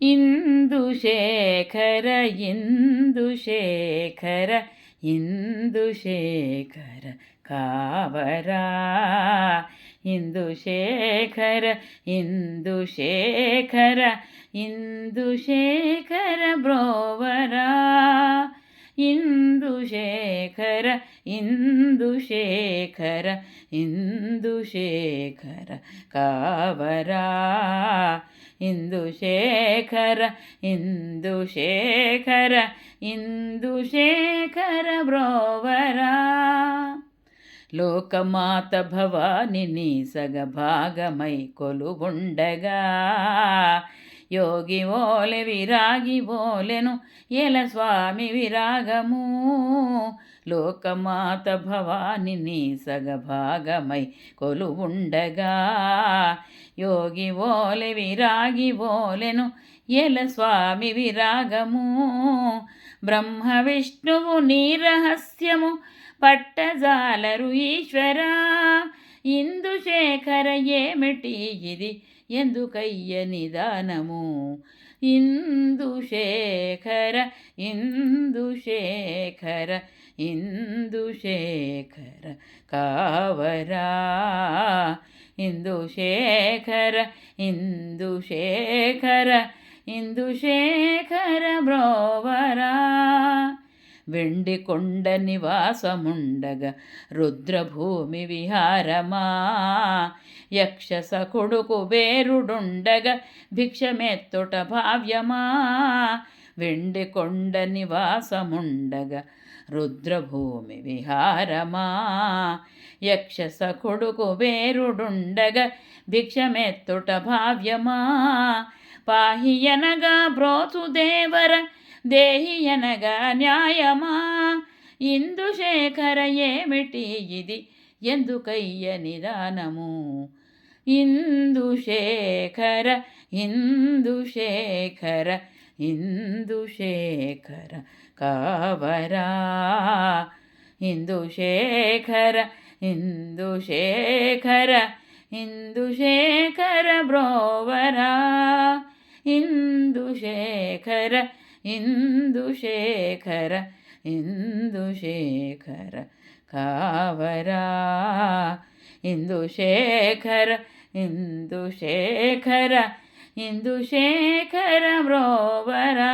ಇಂದುಶೇಖರ ಇಂದುಶೇಖರ ಇಂದುಶೇಖರ ಕಾವರ ಇಂದುಶೇಖರ ಇಂದುಶೇಖರ ಇಂದುಶೇಖರ ಬ್ರೋವರ ಇಂದುಶೇಖರ ಇಂದುಶೇಖರ ಇಂದುಶೇಖರ ಕಾವರ ಇಂದುಶೇಖರ ಇಂದುಶೇಖರ ಇಂದುಶೇಖರ ಬ್ರೋವರ లోకమాత భవాని నీ సగభాగమై కొలువుండగా యోగి ఓలె విరాగి ఓలెను ఎల స్వామి విరాగము లోకమాత భవాని నీ సగభాగమై కొలువుండగా యోగి ఓలె విరాగి ఓలెను ఎల స్వామి విరాగము బ్రహ్మ విష్ణువు నీ రహస్యము పట్టజాలరు ఈశ్వరా ఇందుశేఖర ఏమిటి ఇది ఎందుకయ్య నిదానము ఇందుశేఖర ఇందుశేఖర ఇందుశేఖర కావరా ఇందుశేఖర ఇందుశేఖర ఇందుశేఖర బ్రోవరా వెండి కొండ నివాసముండగ రుద్రభూమి విహారమా యక్షసకుడు కుబేరుడుండగ భిక్షమెత్తుట భావ్యమా వెండి కొండ నివాసముండగ రుద్రభూమి విహారమా యక్షసకుడు కుబేరుడుండగ భిక్షమెత్తుట భావ్యమా పాహియనగా బ్రోచు దేవర దేహియనగా న్యాయమా ఇందుశేఖర ఏమిటి ఇది ఎందుకయ్య నిదానము ఇందుశేఖర ఇందుశేఖర ఇందుశేఖర కావరా ఇందుశేఖర ఇందుశేఖర ఇందుశేఖర బ్రోవరా ఇందుశేఖర ఇందుశేఖర ఇందుశేఖర కావరా ఇందుశేఖర ఇందుశేఖర ఇందుశేఖర బ్రోవరా.